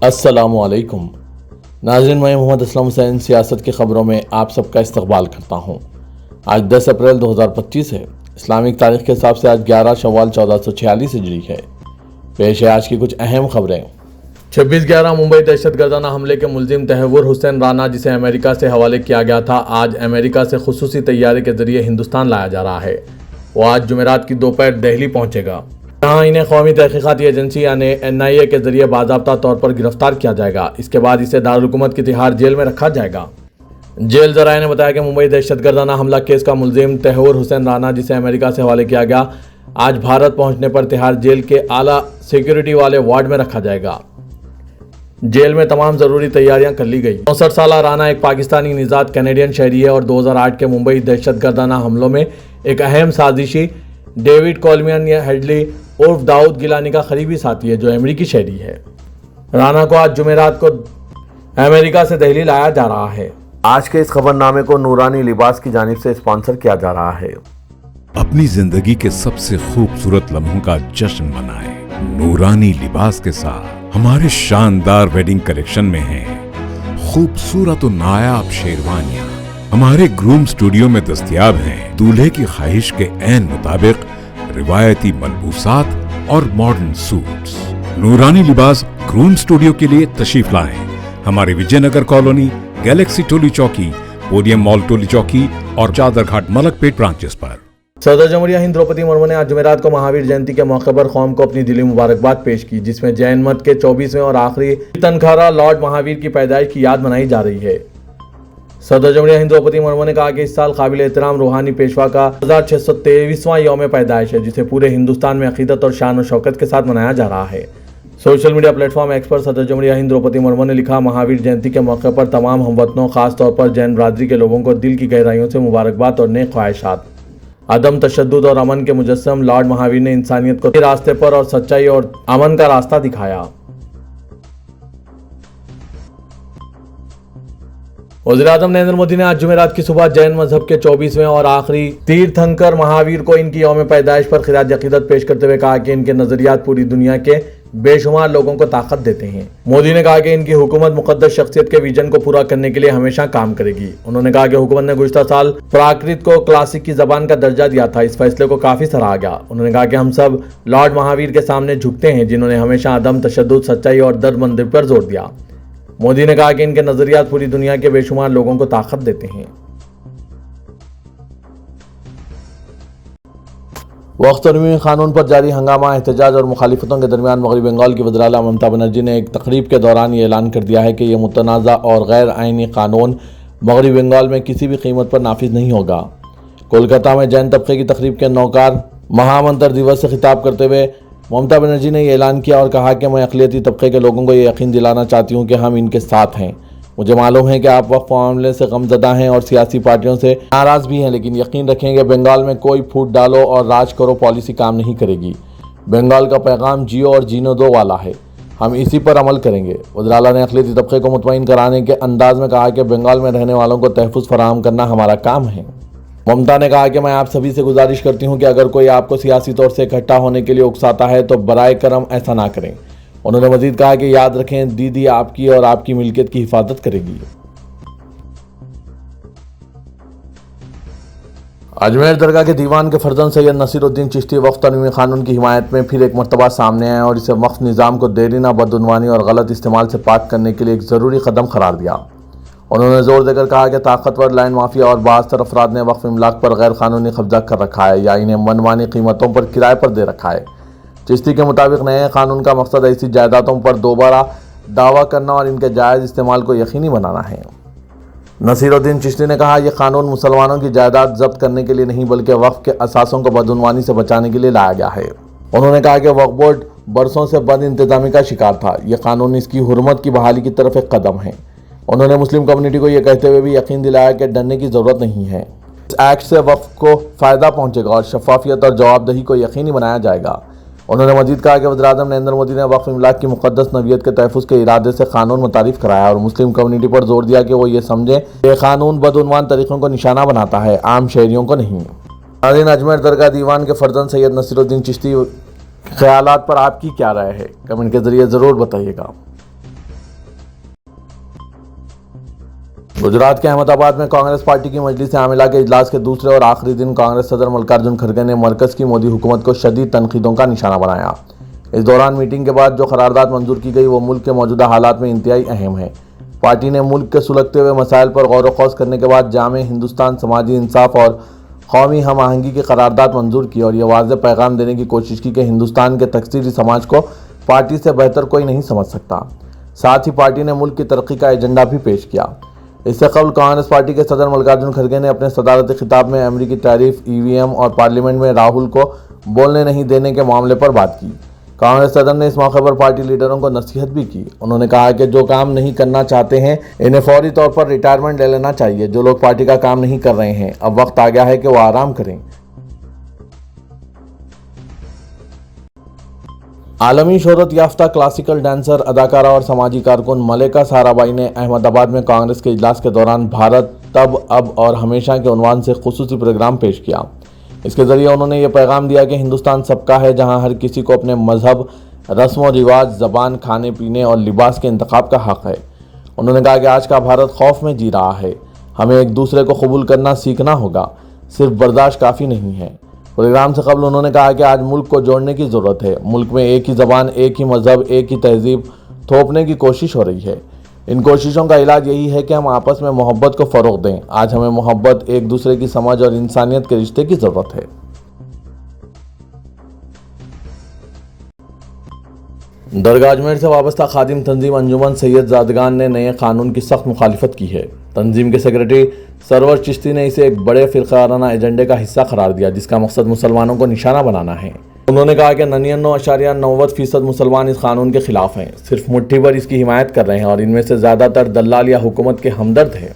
अस्सलामु अलैकुम नाज़रीन, मैं मोहम्मद असलम हुसैन सियासत की ख़बरों में आप सबका इस्तकबाल करता हूँ। आज 10 अप्रैल 2025 है। इस्लामिक तारीख के हिसाब से आज 11 शव्वाल 1446 हिजरी है। पेश है आज की कुछ अहम खबरें। 26/11 मुंबई दहशतगर्दाना हमले के मुलजिम तहव्वुर हुसैन राना, जिसे अमेरिका से हवाले किया गया था, आज अमेरिका से खुसूसी तैयारे के जरिए हिंदुस्तान लाया जा रहा है। वो आज जुमेरात की दोपहर दिल्ली पहुँचेगा, जहाँ इन्हें कौमी तहकीकाती एजेंसी यानी NIA के जरिए बाज़ाब्ता तौर पर गिरफ्तार किया जाएगा। इसके बाद इसे दारुल हुकूमत की तिहाड़ जेल में रखा जाएगा। जेल ज़राए ने बताया कि मुंबई दहशतगर्दाना हमला केस का मुलजिम तहव्वुर हुसैन राना, जिसे अमेरिका से हवाले किया गया, आज भारत पहुंचने पर तिहाड़ जेल के आला सिक्योरिटी वाले वार्ड में रखा जाएगा। जेल में तमाम ज़रूरी तैयारियां कर ली गई। 64 साल राना एक पाकिस्तानी निजात कैनेडियन शहरी है और 2008 के मुंबई दहशतगर्दाना हमलों में एक अहम साजिशी डेविड कोलमियन या हेडली उर्फ दाऊद गिलानी का करीबी साथी है, जो अमेरिकी शहरी है। राना को आज जुमेरात को अमेरिका से दिल्ली लाया जा रहा है। आज के इस खबरनामे को नूरानी लिबास की जानिब से स्पॉन्सर किया जा रहा है। अपनी जिंदगी के सबसे खूबसूरत लम्हों का जश्न मनाएं नूरानी लिबास के साथ। हमारे शानदार वेडिंग कलेक्शन में हैं खूबसूरत और नायाब शेरवानियां। हमारे ग्रूम स्टूडियो में दस्तयाब हैं दूल्हे की ख्वाहिश के ऐन मुताबिक रिवायती मलबूसात और मॉडर्न सूट्स। नूरानी लिबास ग्रूम स्टूडियो के लिए तशरीफ लाएं हमारे विजयनगर कॉलोनी, गैलेक्सी टोली चौकी, पोडियम मॉल टोली चौकी और चादरघाट मलकपेट ब्रांचेस पर। सदर जमहूरिया हिंद द्रौपदी मुर्मू ने आज जुमेरात को महावीर जयंती के मौके पर कौम को अपनी दिली मुबारकबाद पेश की, जिसमें जैन मत के 24वें और आखिरी तीर्थंकरा लॉर्ड महावीर की पैदाइश की याद मनाई जा रही है। सदर जमहूरिया हिंद द्रौपदी मुर्मू ने कहा कि इस साल काबिल एहतराम रूहानी पेशवा का 1623वां यौम पैदाइश है, जिसे पूरे हिंदुस्तान में अकीदत और शान और शौकत के साथ मनाया जा रहा है। सोशल मीडिया प्लेटफॉर्म एक्स पर सदर जमहूरिया हिंद द्रौपदी मुर्मू ने लिखा, महावीर जयंती के मौके पर तमाम हमवतनों, खास तौर पर जैन बरादरी के लोगों को दिल की गहराइयों से मुबारकबाद और नेक ख्वाहिशात। अदम तशद्दुद और अमन के मुजस्सम लॉर्ड महावीर ने इंसानियत को रास्ते पर और सच्चाई और अमन का रास्ता दिखाया। वज़ीर-ए-आज़म नरेंद्र मोदी ने आज जुमेरात की सुबह जैन मजहब के 24वें और आखिरी तीर्थंकर महावीर को इनकी यौम पैदाइश पर खिराज अकीदत पेश करते हुए कहा कि इनके नजरियात पूरी दुनिया के बेशुमार लोगों को ताकत देते हैं। मोदी ने कहा कि इनकी हुकूमत मुकद्दस शख्सियत के विजन को पूरा करने के लिए हमेशा काम करेगी। उन्होंने कहा कि हुकूमत ने गुज़श्ता साल प्राकृत को क्लासिक की जबान का दर्जा दिया था। इस फैसले को काफी सराहा गया। उन्होंने कहा कि हम सब लॉर्ड महावीर के सामने झुकते हैं, जिन्होंने हमेशा अदम तशद्दुद, सच्चाई और दर्दमंदी पर जोर दिया। मोदी ने कहा कि इनके नजरियात पूरी दुनिया के बेशुमार लोगों को ताकत देते हैं। वक्त तरमीमी कानून पर जारी हंगामा, एहतजाज और मुखालिफतों के दरमियान मगरबी बंगाल की वज़ीर आला ममता बनर्जी ने एक तकरीब के दौरान ये ऐलान कर दिया है कि यह मुतनाज़ा और गैर आइनी कानून मगरबी बंगाल में किसी भी कीमत पर नाफिज नहीं होगा। कोलकाता में जैन तबके की तकरीब के नौकार महामंत्र दिवस से खिताब करते हुए ममता बनर्जी ने यह ऐलान किया और कहा कि मैं अक़लियती तबके के लोगों को ये यकीन दिलाना चाहती हूँ कि हम इनके साथ हैं। मुझे मालूम है कि आप वक्फ मामले से गमज़दा हैं और सियासी पार्टियों से नाराज़ भी हैं, लेकिन यकीन रखें कि बंगाल में कोई फूट डालो और राज करो पॉलिसी काम नहीं करेगी। बंगाल का पैगाम जियो और जीने दो वाला है, हम इसी पर अमल करेंगे। वज़ीर आला ने अक़लियती तबके को मुतमईन कराने के अंदाज में कहा कि बंगाल में रहने वालों को तहफ़्फ़ुज़ फराहम करना हमारा काम है। ममता ने कहा कि मैं आप सभी से गुजारिश करती हूँ कि अगर कोई आपको सियासी तौर से इकट्ठा होने के लिए उकसाता है तो बराए करम ऐसा ना करें। उन्होंने मजीद कहा कि याद रखें, दीदी आपकी और आपकी मिल्कियत की हिफाजत करेगी। अजमेर दरगाह के दीवान के फर्जंद सैयद नसीरुद्दीन चिश्ती वक्फ तरमीमी कानून की हिमायत में फिर एक मरतबा सामने आए और इसे वक्फ निज़ाम को देरीना, बदउनवानी और गलत इस्तेमाल से पाक करने के लिए एक ज़रूरी कदम करार दिया। उन्होंने जोर देकर कहा कि ताकतवर लाइन माफिया और बाज़ अफराद ने वक्फ इमलाक पर गैर कानूनी कब्जा कर रखा है या इन्हें मनमानी कीमतों पर किराए पर दे रखा है। चिश्ती के मुताबिक नए कानून का मकसद ऐसी जायदादों पर दोबारा दावा करना और इनके जायज़ इस्तेमाल को यकीनी बनाना है। नसीरुद्दीन चिश्ती ने कहा, यह कानून मुसलमानों की जायदाद जब्त करने के लिए नहीं बल्कि वक्फ के असासों को बदउनवानी से बचाने के लिए लाया गया है। उन्होंने कहा कि वक्फ बोर्ड बरसों से बद इंतजामी का शिकार था। यह कानून इसकी हुर्मत की बहाली की तरफ एक कदम है। उन्होंने मुस्लिम कम्युनिटी को यह कहते हुए भी यकीन दिलाया कि डरने की ज़रूरत नहीं है। इस एक्ट से वक्फ को फ़ायदा पहुँचेगा और शफाफियत और जवाबदेही को यकीनी बनाया जाएगा। उन्होंने मजीद कहा कि वज़ीर-ए-आज़म नरेंद्र मोदी ने वक्फ इमलाक की मुक़द्दस नवियत के तहफ़्फ़ुज़ के इरादे से कानून मुतारिफ़ कराया और मुस्लिम कम्युनिटी पर जोर दिया कि वो ये समझें कि कानून बदउनवान तरीक़ों को निशाना बनाता है, आम शहरियों को नहीं। नाज़रीन, अजमेर दरगाह दीवान के फर्जंद सैयद नसीरुद्दीन चिश्ती ख़यालात पर आपकी क्या राय है? कमेंट के ज़रिए ज़रूर बताइएगा। गुजरात के अहमदाबाद में कांग्रेस पार्टी की मजलिस आमिला के इजलास के दूसरे और आखिरी दिन कांग्रेस सदर मल्लिकार्जुन खड़गे ने मरकज की मोदी हुकूमत को शदीद तनकीदों का निशाना बनाया। इस दौरान मीटिंग के बाद जो करारदाद मंजूर की गई वो मुल्क के मौजूदा हालात में इंतहाई अहम है। पार्टी ने मुल्क के सुलगते हुए मसाइल पर गौर व खौज करने के बाद जामे हिंदुस्तान, समाजी इंसाफ और कौमी हम आहंगी की करारदाद मंजूर की और ये वाज़ेह पैगाम देने की कोशिश की कि हिंदुस्तान के तकसीरी समाज को पार्टी से बेहतर कोई नहीं समझ सकता। साथ ही पार्टी ने मुल्क की तरक्की का एजेंडा भी पेश किया। इससे कबल कांग्रेस पार्टी के सदर मल्लिकार्जुन खड़गे ने अपने सदारती खिताब में अमरीकी टैरिफ, ईवीएम और पार्लियामेंट में राहुल को बोलने नहीं देने के मामले पर बात की। कांग्रेस सदर ने इस मौके पर पार्टी लीडरों को नसीहत भी की। उन्होंने कहा कि जो काम नहीं करना चाहते हैं इन्हें फौरी तौर पर रिटायरमेंट ले लेना चाहिए। जो लोग पार्टी का काम नहीं कर रहे हैं अब वक्त आ गया है कि वो आराम करें। आलमी शोहरत याफ्ता क्लासिकल डांसर, अदाकारा और समाजी कारकुन मलेका साराभाई ने अहमदाबाद में कांग्रेस के इजलास के दौरान भारत तब, अब और हमेशा के उन्वान से खुसूसी प्रोग्राम पेश किया। इसके ज़रिए उन्होंने ये पैगाम दिया कि हिंदुस्तान सबका है, जहां हर किसी को अपने मजहब, रस्म व रिवाज, ज़बान, खाने पीने और लिबास के इंतखाब का हक़ है। उन्होंने कहा कि आज का भारत खौफ में जी रहा है। हमें एक दूसरे को कबूल करना सीखना होगा, सिर्फ बर्दाश्त काफ़ी नहीं है। प्रोग्राम से कबल उन्होंने कहा कि आज मुल्क को जोड़ने की ज़रूरत है। मुल्क में एक ही ज़बान, एक ही मज़हब, एक ही तहजीब थोपने की कोशिश हो रही है। इन कोशिशों का इलाज यही है कि हम आपस में मोहब्बत को फ़रोग़ दें। आज हमें मोहब्बत, एक दूसरे की समझ और इंसानियत के रिश्ते की ज़रूरत है। दरगाह अजमेर से वाबस्ता खादिम तंजीम अंजुमन सैयद ज़ादगान ने नए कानून की सख्त मुखालिफत की है। तंजीम के सेक्रेटरी सरवर चिश्ती ने इसे एक बड़े फ़िरक़ाराना एजेंडे का हिस्सा करार दिया, जिसका मकसद मुसलमानों को निशाना बनाना है। उन्होंने कहा कि 99.90% मुसलमान इस कानून के खिलाफ हैं, सिर्फ मुट्ठी भर इसकी हिमायत कर रहे हैं और इनमें से ज़्यादातर दलाल या हुकूमत के हमदर्द हैं।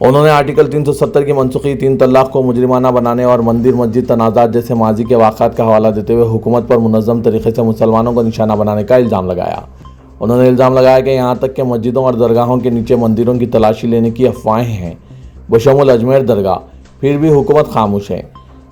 उन्होंने आर्टिकल 370 की मनसूखी, 3 तलाक को मुजरिमाना बनाने और मंदिर मस्जिद तनाज़ात जैसे माजी के वाक़ात का हवाला देते हुए हुकूमत पर मुनज़्ज़म तरीके से मुसलमानों को निशाना बनाने का इल्ज़ाम लगाया। उन्होंने इल्ज़ाम लगाया कि यहाँ तक कि मस्जिदों और दरगाहों के नीचे मंदिरों की तलाशी लेने की अफवाहें हैं, बशमुल अजमेर दरगाह, फिर भी हुकूमत खामोश है।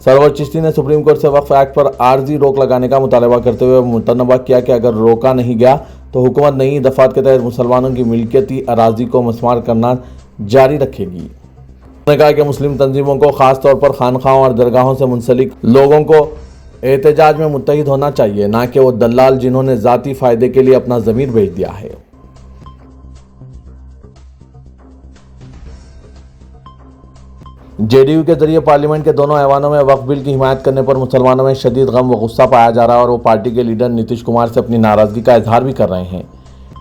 सरवर चिश्ती ने सुप्रीम कोर्ट से वक्फ एक्ट पर आर्जी रोक लगाने का मुतालबा करते हुए मुतनबा किया कि अगर रोका नहीं गया तो हुकूमत नई दफ़ात के तहत मुसलमानों की मिल्कियती अराजी को मस्मार करना जारी रखेगी। उन्होंने कहा कि मुस्लिम तंजीमों को ख़ास तौर पर खानखाओं और दरगाहों से मुंसलिक लोगों को एहतजाज में मुत्तहिद होना चाहिए, ना कि वो दलाल जिन्होंने ज़ाती फ़ायदे के लिए अपना ज़मीर बेच दिया है। जेडीयू के जरिए पार्लियामेंट के दोनों ऐवानों में वक्फ बिल की हिमायत करने पर मुसलमानों में शदीद गम व गुस्सा पाया जा रहा है और वो पार्टी के लीडर नीतीश कुमार से अपनी नाराज़गी का इजहार भी कर रहे हैं।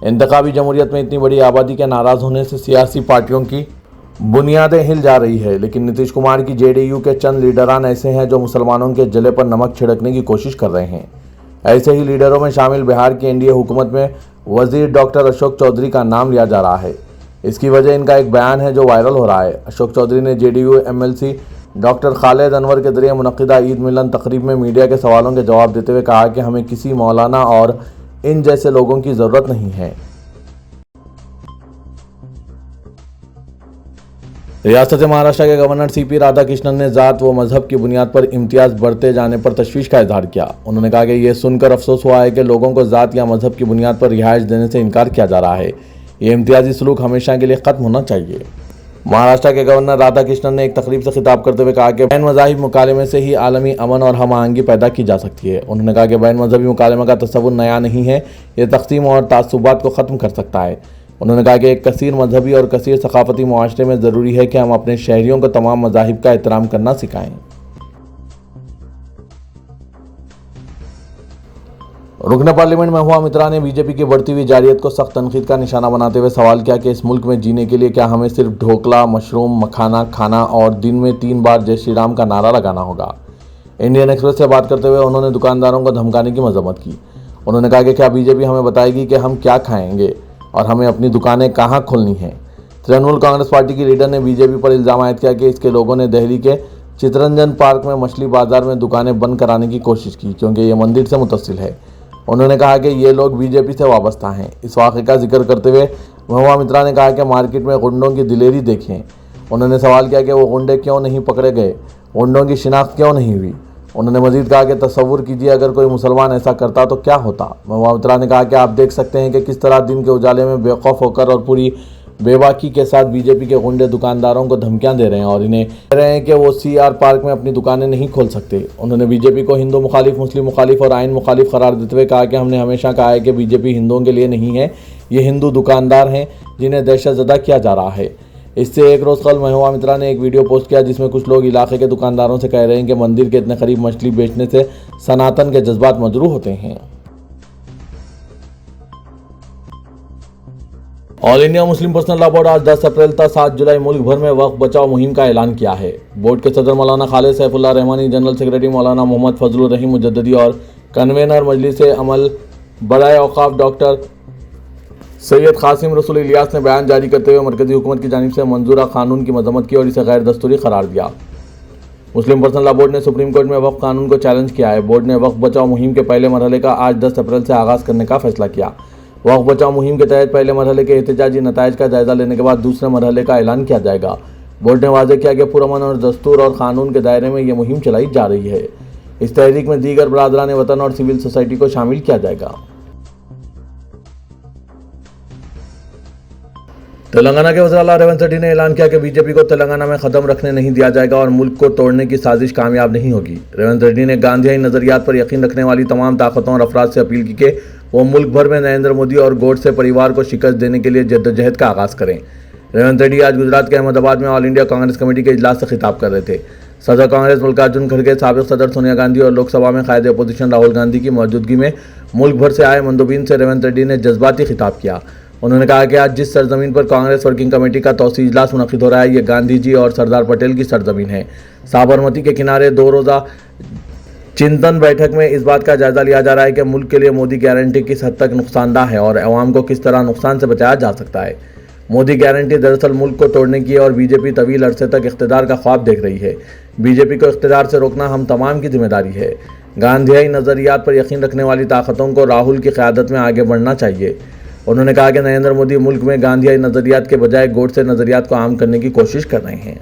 इंतखाबी जमहूरियत में इतनी बड़ी आबादी के नाराज़ होने से सियासी पार्टियों की बुनियादें हिल जा रही है, लेकिन नीतीश कुमार की जेडीयू के चंद लीडरान ऐसे हैं जो मुसलमानों के जले पर नमक छिड़कने की कोशिश कर रहे हैं। ऐसे ही लीडरों में शामिल बिहार की एनडीए हुकूमत में वजीर डॉक्टर अशोक चौधरी का नाम लिया जा रहा है। इसकी वजह इनका एक बयान है जो वायरल हो रहा है। अशोक चौधरी ने JDU MLC doctor Khalid Anwar के जरिए मुनक़िदा ईद मिलन तकरीब में मीडिया के सवालों के जवाब देते हुए कहा कि हमें किसी मौलाना और इन जैसे लोगों की ज़रूरत नहीं है। रियासत महाराष्ट्र के गवर्नर सीपी राधाकृष्णन ने ज़ात व मजहब की बुनियाद पर इम्तियाज़ बढ़ते जाने पर तशवीश का इजहार किया। उन्होंने कहा कि यह सुनकर अफसोस हुआ है कि लोगों को ज़ात या मजहब की बुनियाद पर रिहाइश देने से इनकार किया जा रहा है। ये इम्तियाजी सलूक हमेशा के लिए ख़त्म होना चाहिए। महाराष्ट्र के गवर्नर राधाकृष्णन ने एक तकरीब से खिताब करते हुए कहा कि बैन मज़ाहिब मुकालमे से ही आलमी अमन और हम आहंगी पैदा की जा सकती है। उन्होंने कहा कि बैन मजहबी मुकालमे का तस्वुर नया नहीं है, ये तक़सीम और तासुबात को ख़त्म कर सकता है। उन्होंने कहा कि एक कसीर मजहबी और कसीर सकाफती मुआशरे में ज़रूरी है कि हम अपने शहरियों को तमाम मज़ाहिब का एहतराम करना सिखाएं। रुकन पार्लियामेंट महबूबा मित्रा ने बीजेपी की बढ़ती हुई जारियत को सख्त तनकीद का निशाना बनाते हुए सवाल किया कि इस मुल्क में जीने के लिए क्या हमें सिर्फ ढोकला, मशरूम, मखाना खाना और दिन में 3 बार जय श्री राम का नारा लगाना होगा। इंडियन एक्सप्रेस से बात करते हुए उन्होंने दुकानदारों को धमकाने की मजम्मत की। उन्होंने कहा कि क्या बीजेपी हमें बताएगी कि हम क्या खाएंगे और हमें अपनी दुकानें कहाँ खोलनी हैं। तृणमूल कांग्रेस पार्टी की लीडर ने बीजेपी पर इल्ज़ाम आयद किया कि इसके लोगों ने दिल्ली के चितरंजन पार्क में मछली बाजार में दुकानें बंद कराने की कोशिश की, क्योंकि ये मंदिर से मुतसिल है। उन्होंने कहा कि ये लोग बीजेपी से वाबस्ता हैं। इस वाक़े का जिक्र करते हुए महबूबा मित्रा ने कहा कि मार्केट में गुंडों की दिलेरी देखें। उन्होंने सवाल किया कि वो गुंडे क्यों नहीं पकड़े गए, गुंडों की शिनाख्त क्यों नहीं हुई। उन्होंने मजीद कहा कि तसव्वुर कीजिए अगर कोई मुसलमान ऐसा करता तो क्या होता। महबूबा मित्रा ने कहा कि आप देख सकते हैं कि किस तरह दिन के उजाले में बेखौफ होकर और पूरी بے باکی کے ساتھ بی جے پی کے غنڈے دکانداروں کو دھمکیاں دے رہے ہیں اور انہیں کہہ رہے ہیں کہ وہ سی آر پارک میں اپنی دکانیں نہیں کھول سکتے۔ انہوں نے بی جے پی کو ہندو مخالف، مسلم مخالف اور آئین مخالف قرار دیتے ہوئے کہا کہ ہم نے ہمیشہ کہا ہے کہ بی جے پی ہندوؤں کے لیے نہیں ہے، یہ ہندو دکاندار ہیں جنہیں دہشت زدہ کیا جا رہا ہے۔ اس سے ایک روز قبل مہوا مترا نے ایک ویڈیو پوسٹ کیا جس میں کچھ لوگ علاقے کے دکانداروں سے کہہ رہے ہیں کہ مندر کے اتنے قریب مچھلی بیچنے سے سناتن کے جذبات مجروح ہوتے ہیں۔ آل انڈیا مسلم پرسنل لا بورڈ آج 10 اپریل تا 7 جولائی ملک بھر میں وقف بچاؤ مہم کا اعلان کیا ہے۔ بورڈ کے صدر مولانا خالد سیف اللہ رحمانی، جنرل سیکرٹری مولانا محمد فضل الرحیم مجددی اور کنوینر مجلس عمل برائے اوقاف ڈاکٹر سید قاسم رسول الیاس نے بیان جاری کرتے ہوئے مرکزی حکومت کی جانب سے منظورہ قانون کی مذمت کی اور اسے غیر دستوری قرار دیا۔ مسلم پرسنل لا بورڈ نے سپریم کورٹ میں وقف قانون کو چیلنج کیا ہے۔ بورڈ نے وقف بچاؤ مہم کے پہلے مرحلے کا آج 10 اپریل سے آغاز کرنے کا فیصلہ کیا۔ وقف بچاؤ مہم کے تحت پہلے مرحلے کے احتجاجی نتائج کا جائزہ لینے کے بعد دوسرے مرحلے کا اعلان کیا جائے گا۔ بورڈ نے واضح کیا کہ پرامن اور دستور اور قانون کے دائرے میں یہ مہم چلائی جا رہی ہے۔ اس تحریک میں دیگر برادران وطن اور سول سوسائٹی کو شامل کیا جائے گا۔ تلنگانہ کے وزیر اعلیٰ ریونت ریڈی نے اعلان کیا کہ بی جے پی کو تلنگانہ میں قدم رکھنے نہیں دیا جائے گا اور ملک کو توڑنے کی سازش کامیاب نہیں ہوگی۔ ریونت ریڈی نے گاندھیائی نظریات پر یقین رکھنے والی تمام طاقتوں اور افراد سے اپیل کی کہ وہ ملک بھر میں نریندر مودی اور گوڈسے پریوار کو شکست دینے کے لیے جدوجہد کا آغاز کریں۔ ریونت ریڈی آج گجرات کے احمد آباد میں آل انڈیا کانگریس کمیٹی کے اجلاس سے خطاب کر رہے تھے۔ صدر کانگریس ملکارجن کھڑگے، سابق صدر سونیا گاندھی اور لوک سبھا میں قائد اپوزیشن راہل گاندھی کی موجودگی میں ملک بھر سے آئے مندوبین سے ریونت ریڈی نے جذباتی خطاب کیا۔ انہوں نے کہا کہ آج جس سرزمین پر کانگریس ورکنگ کمیٹی کا توسیعی اجلاس منعقد ہو رہا ہے یہ گاندھی جی اور سردار پٹیل کی سرزمین ہے۔ سابرمتی کے کنارے 2 روزہ چنتن بیٹھک میں اس بات کا جائزہ لیا جا رہا ہے کہ ملک کے لیے مودی گارنٹی کس حد تک نقصان دہ ہے اور عوام کو کس طرح نقصان سے بچایا جا سکتا ہے۔ مودی گارنٹی دراصل ملک کو توڑنے کی ہے اور بی جے پی طویل عرصے تک اقتدار کا خواب دیکھ رہی ہے۔ بی جے پی کو اقتدار سے روکنا ہم تمام کی ذمہ داری ہے۔ گاندھیائی نظریات پر یقین رکھنے والی طاقتوں کو راہل کی قیادت میں آگے بڑھنا چاہیے۔ انہوں نے کہا کہ نریندر مودی ملک میں گاندھیائی نظریات کے بجائے گوڈسے نظریات کو عام کرنے کی کوشش کر رہے ہیں۔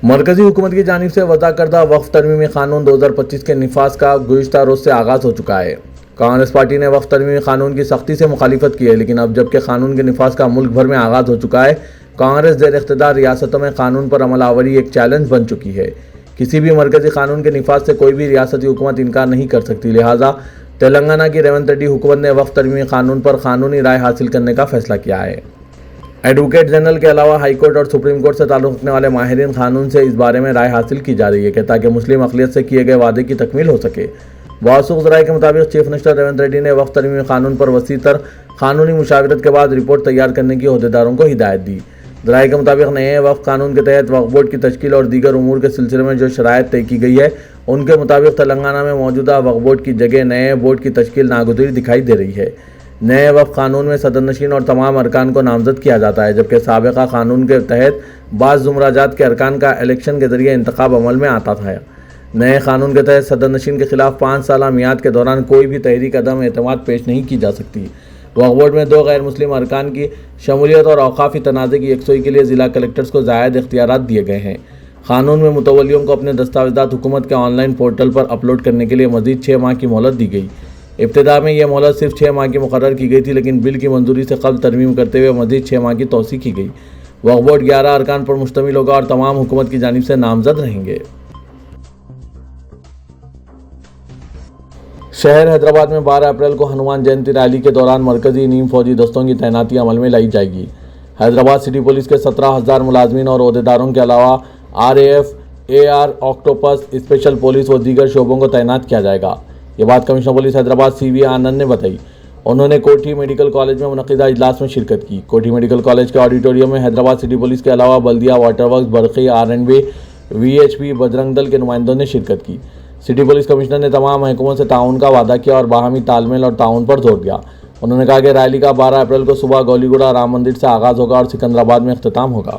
مرکزی حکومت کی جانب سے وضع کردہ وقف ترمیمی قانون 2025 کے نفاذ کا گزشتہ روز سے آغاز ہو چکا ہے۔ کانگریس پارٹی نے وقف ترمیمی قانون کی سختی سے مخالفت کی ہے، لیکن اب جبکہ قانون کے نفاذ کا ملک بھر میں آغاز ہو چکا ہے، کانگریس زیر اقتدار ریاستوں میں قانون پر عمل آوری ایک چیلنج بن چکی ہے۔ کسی بھی مرکزی قانون کے نفاذ سے کوئی بھی ریاستی حکومت انکار نہیں کر سکتی، لہٰذا تلنگانہ کی ریونت ریڈی حکومت نے وقف ترمیمی قانون پر قانونی رائے حاصل کرنے کا فیصلہ کیا ہے۔ ایڈوکیٹ جنرل کے علاوہ ہائی کورٹ اور سپریم کورٹ سے تعلق رکھنے والے ماہرین قانون سے اس بارے میں رائے حاصل کی جا رہی ہے کہ تاکہ مسلم اقلیت سے کیے گئے وعدے کی تکمیل ہو سکے۔ موثوق ذرائع کے مطابق چیف منسٹر ریونت ریڈی نے وقف ترمیمی قانون پر وسیع تر قانونی مشاورت کے بعد رپورٹ تیار کرنے کی عہدیداروں کو ہدایت دی۔ ذرائع کے مطابق نئے وقف قانون کے تحت وقف بورڈ کی تشکیل اور دیگر امور کے سلسلے میں جو شرائط طے کی گئی ہے ان کے مطابق تلنگانہ میں موجودہ وقف بورڈ کی جگہ نئے بورڈ کی تشکیل ناگزیر دکھائی دے رہی ہے۔ نئے وقف قانون میں صدر نشین اور تمام ارکان کو نامزد کیا جاتا ہے، جبکہ سابقہ قانون کے تحت بعض زمرہ جات کے ارکان کا الیکشن کے ذریعے انتخاب عمل میں آتا تھا۔ نئے قانون کے تحت صدر نشین کے خلاف 5 سالہ میعاد کے دوران کوئی بھی تحریک عدم اعتماد پیش نہیں کی جا سکتی۔ وقف بورڈ میں 2 غیر مسلم ارکان کی شمولیت اور اوقافی تنازع کی یکسوئی کے لیے ضلع کلکٹرز کو زائد اختیارات دیے گئے ہیں۔ قانون میں متولیوں کو اپنے دستاویزات حکومت کے on line portal per upload کرنے کے لیے مزید 6 ماہ کی مہلت دی گئی۔ ابتدا میں یہ مہلت صرف 6 ماہ کی مقرر کی گئی تھی، لیکن بل کی منظوری سے قبل ترمیم کرتے ہوئے مزید 6 ماہ کی توسیع کی گئی۔ وقف بورڈ 11 ارکان پر مشتمل ہوگا اور تمام حکومت کی جانب سے نامزد رہیں گے۔ شہر حیدرآباد میں 12 اپریل کو ہنومان جینتی ریلی کے دوران مرکزی نیم فوجی دستوں کی تعیناتی عمل میں لائی جائے گی۔ حیدرآباد سٹی پولیس کے 17,000 ملازمین اور عہدیداروں کے علاوہ RAF، AR، octopus, special police و دیگر شعبوں کو تعینات کیا جائے گا۔ یہ بات کمشنر پولیس حیدرآباد CV آنند نے بتائی۔ انہوں نے کوٹھی میڈیکل کالج میں منعقدہ اجلاس میں شرکت کی۔ کوٹھی میڈیکل کالج کے آڈیٹوریم میں حیدرآباد سٹی پولیس کے علاوہ بلدیہ، واٹر ورکس، برقی، R&B، VHP، بجرنگ دل کے نمائندوں نے شرکت کی۔ سٹی پولیس کمشنر نے تمام محکموں سے تعاون کا وعدہ کیا اور باہمی تال میل اور تعاون پر زور دیا۔ انہوں نے کہا کہ ریلی کا 12 اپریل کو صبح گولی گوڑا رام مندر سے آغاز ہوگا اور سکندرآباد میں اختتام ہوگا۔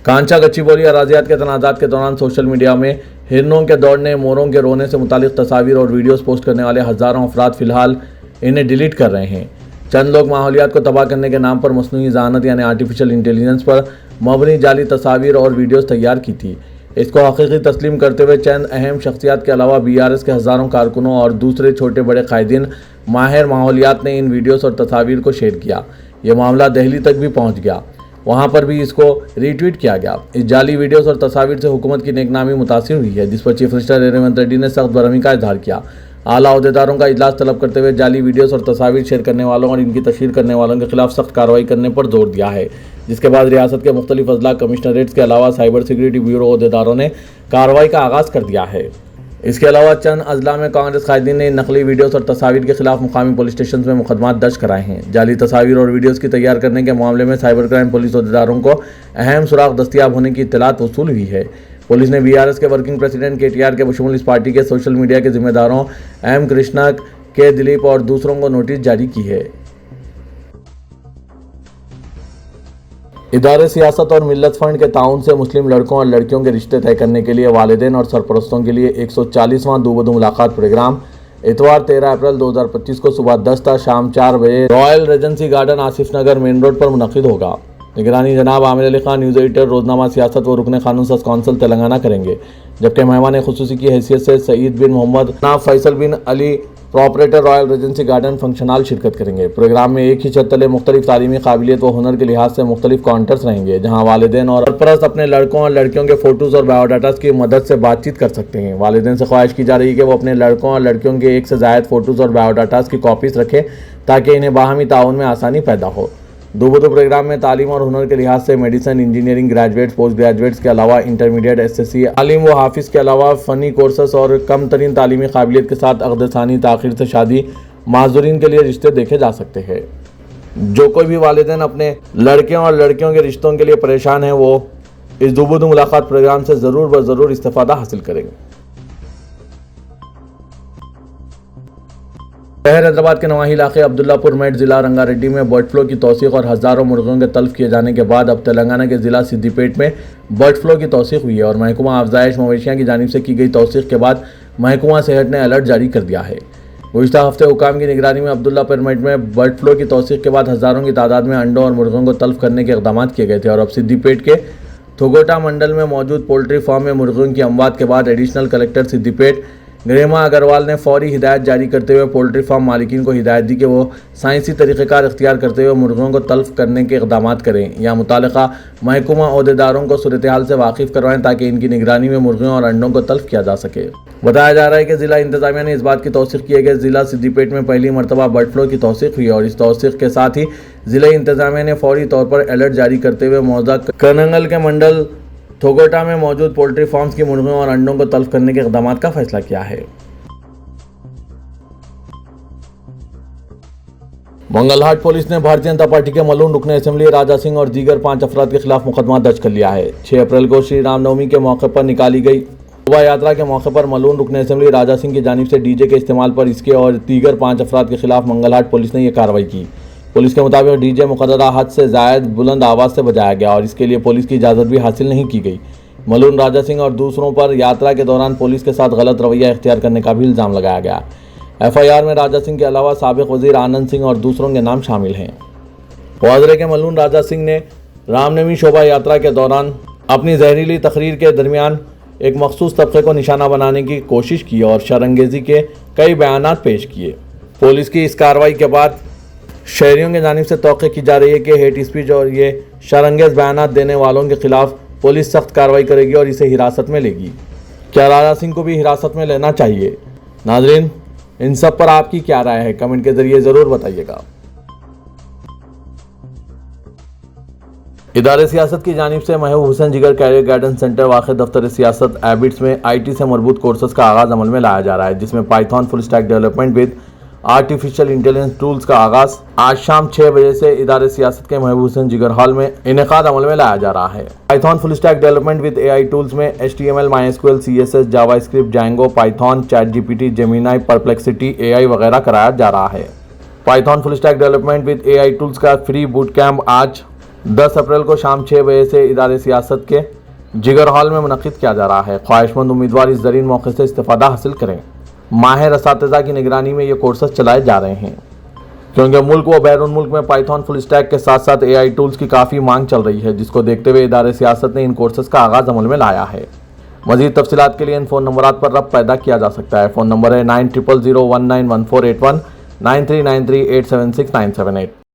کانچا گچی بولی اراضیات کے تنازعات کے دوران سوشل میڈیا میں ہرنوں کے دوڑنے، موروں کے رونے سے متعلق تصاویر اور ویڈیوز پوسٹ کرنے والے ہزاروں افراد فی الحال انہیں ڈیلیٹ کر رہے ہیں۔ چند لوگ ماحولیات کو تباہ کرنے کے نام پر مصنوعی ذہانت یعنی آرٹیفیشل انٹیلیجنس پر مبنی جعلی تصاویر اور ویڈیوز تیار کی تھی۔ اس کو حقیقی تسلیم کرتے ہوئے چند اہم شخصیات کے علاوہ BRS کے ہزاروں کارکنوں اور دوسرے چھوٹے بڑے قائدین ماہر ماحولیات نے ان ویڈیوز اور تصاویر کو شیئر کیا۔ یہ معاملہ دہلی تک بھی پہنچ گیا، وہاں پر بھی اس کو ری ٹویٹ کیا گیا۔ اس جعلی ویڈیوز اور تصاویر سے حکومت کی نیک نامی متاثر ہوئی ہے، جس پر چیف منسٹر ریونت ریڈی نے سخت برہمی کا اظہار کیا۔ اعلیٰ عہدیداروں کا اجلاس طلب کرتے ہوئے جعلی ویڈیوز اور تصاویر شیئر کرنے والوں اور ان کی تشہیر کرنے والوں کے خلاف سخت کارروائی کرنے پر زور دیا ہے، جس کے بعد ریاست کے مختلف اضلاع کمشنریٹس کے علاوہ سائبر سیکیورٹی بیورو عہدیداروں نے کارروائی کا آغاز کر دیا ہے۔ اس کے علاوہ چند اضلاع میں کانگریس قائدین نے ان نقلی ویڈیوز اور تصاویر کے خلاف مقامی پولیس اسٹیشنز میں مقدمات درج کرائے ہیں۔ جعلی تصاویر اور ویڈیوز کی تیار کرنے کے معاملے میں سائبر کرائم پولیس عہدیداروں کو اہم سراغ دستیاب ہونے کی اطلاعات وصول ہوئی ہے۔ پولیس نے BRS کے ورکنگ پریزیڈنٹ KTR کے بشمول اس پارٹی کے سوشل میڈیا کے ذمہ داروں M کرشنا، K دلیپ اور دوسروں کو نوٹس جاری کی ہے۔ ادارے سیاست اور ملت فنڈ کے تعاون سے مسلم لڑکوں اور لڑکیوں کے رشتے طے کرنے کے لیے والدین اور سرپرستوں کے لیے 140واں دو بدو ملاقات پروگرام اتوار 13 اپریل 2025 کو صبح 10 تا شام 4 بجے royal regency garden Asif Nagar main road پر منعقد ہوگا۔ نگرانی جناب عامر علی خان، نیوز ایڈیٹر، روزنامہ سیاست و رکن قانون ساز کونسل تلنگانہ کریں گے، جبکہ مہمان خصوصی کی حیثیت سے سعید بن محمد، جناب Faisal bin Ali, proprietor royal regency garden function hall شرکت کریں گے۔ پروگرام میں ایک ہی چھت تلے مختلف تعلیمی قابلیت و ہنر کے لحاظ سے مختلف کاؤنٹرز رہیں گے، جہاں والدین اور سرپرست اپنے لڑکوں اور لڑکیوں کے فوٹوز اور بایو ڈاٹاز کی مدد سے بات چیت کر سکتے ہیں۔ والدین سے خواہش کی جا رہی ہے کہ وہ اپنے لڑکوں اور لڑکیوں کے ایک سے زائد فوٹوز اور بایو ڈاٹاز کی کاپیز رکھیں تاکہ انہیں باہمی تعاون میں آسانی پیدا ہو۔ دو بدو پروگرام میں تعلیم اور ہنر کے لحاظ سے medicine, engineering graduates, post graduates کے علاوہ انٹرمیڈیٹ، SSC، عالم و حافظ کے علاوہ فنی کورسز اور کم ترین تعلیمی قابلیت کے ساتھ عقد ثانی، تاخیر سے شادی، معذورین کے لیے رشتے دیکھے جا سکتے ہیں۔ جو کوئی بھی والدین اپنے لڑکیوں اور لڑکیوں کے رشتوں کے لیے پریشان ہیں، وہ اس دو بدو ملاقات پروگرام سے ضرور استفادہ حاصل کریں گے۔ شہر حیدرآباد کے نواحی علاقے عبداللہ پور میٹ ضلع رنگا ریڈی میں برڈ فلو کی توثیق اور ہزاروں مرغیوں کے تلف کیے جانے کے بعد اب تلنگانہ کے ضلع سدی پیٹ میں برڈ فلو کی توثیق ہوئی ہے اور محکمہ افزائش مویشیاں کی جانب سے کی گئی توثیق کے بعد محکمہ صحت نے الرٹ جاری کر دیا ہے۔ گزشتہ ہفتے حکام کی نگرانی میں عبداللہ پور میٹ میں برڈ فلو کی توثیق کے بعد ہزاروں کی تعداد میں انڈوں اور مرغیوں کو تلف کرنے کے اقدامات کیے گئے تھے اور اب سدی پیٹ کے تھوگوٹا منڈل میں موجود پولٹری فارم میں مرغیوں کی اموات کے بعد ایڈیشنل کلکٹر سدی پیٹ گریما اگروال نے فوری ہدایت جاری کرتے ہوئے پولٹری فارم مالکین کو ہدایت دی کہ وہ سائنسی طریقہ کار اختیار کرتے ہوئے مرغیوں کو تلف کرنے کے اقدامات کریں یا متعلقہ محکمہ عہدیداروں کو صورتحال سے واقف کروائیں تاکہ ان کی نگرانی میں مرغیوں اور انڈوں کو تلف کیا جا سکے۔ بتایا جا رہا ہے کہ ضلع انتظامیہ نے اس بات کی توثیق کی ہے کہ ضلع سدی پیٹ میں پہلی مرتبہ برڈ فلو کی توثیق ہوئی ہے اور اس توثیق کے ساتھ ہی ضلع انتظامیہ نے فوری طور پر الرٹ جاری کرتے ہوئے موضوع کرنگل کے منڈل تھوگوٹا میں موجود پولٹری فارمز کی مرغیوں اور انڈوں کو تلف کرنے کے اقدامات کا فیصلہ کیا ہے۔ منگل ہاٹ پولیس نے بھارتیہ جنتا پارٹی کے ملون رکن اسمبلی راجا سنگھ اور دیگر 5 افراد کے خلاف مقدمہ درج کر لیا ہے۔ 6 اپریل کو شری رام نومی کے موقع پر نکالی گئی شوبھا یاترا کے موقع پر ملون رکن اسمبلی راجا سنگھ کی جانب سے DJ کے استعمال پر اس کے اور دیگر 5 افراد کے خلاف منگل ہاٹ پولیس نے یہ کارروائی کی۔ پولیس کے مطابق DJ مقررہ حد سے زائد بلند آواز سے بجایا گیا اور اس کے لیے پولیس کی اجازت بھی حاصل نہیں کی گئی۔ ملون راجا سنگھ اور دوسروں پر یاترا کے دوران پولیس کے ساتھ غلط رویہ اختیار کرنے کا بھی الزام لگایا گیا۔ FIR میں راجا سنگھ کے علاوہ سابق وزیر آنند سنگھ اور دوسروں کے نام شامل ہیں۔ واضح ہے کہ ملون راجا سنگھ نے رام نومی شوبھا یاترا کے دوران اپنی زہریلی تقریر کے درمیان ایک مخصوص طبقے کو نشانہ بنانے کی کوشش کی اور شرانگیزی کے کئی بیانات پیش کیے۔ پولیس کی اس کارروائی کے بعد شہریوں کی جانب سے توقع کی جا رہی ہے کہ ہیٹ اسپیچ اور یہ شرانگیز بیانات دینے والوں کے خلاف پولیس سخت کارروائی کرے گی اور اسے حراست میں لے گی۔ کیا راجا سنگھ کو بھی حراست میں لینا چاہیے؟ ناظرین، ان سب پر آپ کی کیا رائے ہے؟ کمنٹ کے ذریعے ضرور بتائیے گا۔ ادارے سیاست کی جانب سے محبوب حسین جگر کیریئر گائیڈنس سینٹر واقع دفتر سیاست ایبٹس میں IT سے مربوط کورسز کا آغاز عمل میں لایا جا رہا ہے، جس میں Python full stack development with artificial intelligence tools کا آغاز آج شام 6 بجے سے ادارے سیاست کے محبوب حسین جگر ہال میں انعقاد عمل میں لایا جا رہا ہے۔ Python full stack development with AI tools میں HTML، MySQL، CSS، JavaScript, Django, Python, chat GPT، Gemini, perplexity, AI وغیرہ کرایا جا رہا ہے۔ Python full stack development with AI tools کا فری بوٹ کیمپ آج 10 اپریل کو شام 6 بجے سے ادارے سیاست کے جگر ہال میں منعقد کیا جا رہا ہے۔ خواہش مند امیدوار اس زرین موقع سے استفادہ حاصل کریں۔ ماہر اساتذہ کی نگرانی میں یہ کورسز چلائے جا رہے ہیں کیونکہ ملک و بیرون ملک میں پائتھون فل اسٹیک کے ساتھ ساتھ AI ٹولز کی کافی مانگ چل رہی ہے، جس کو دیکھتے ہوئے ادارے سیاست نے ان کورسز کا آغاز عمل میں لایا ہے۔ مزید تفصیلات کے لیے ان فون نمبرات پر ربط پیدا کیا جا سکتا ہے۔ فون نمبر ہے 9000191481 9393876978۔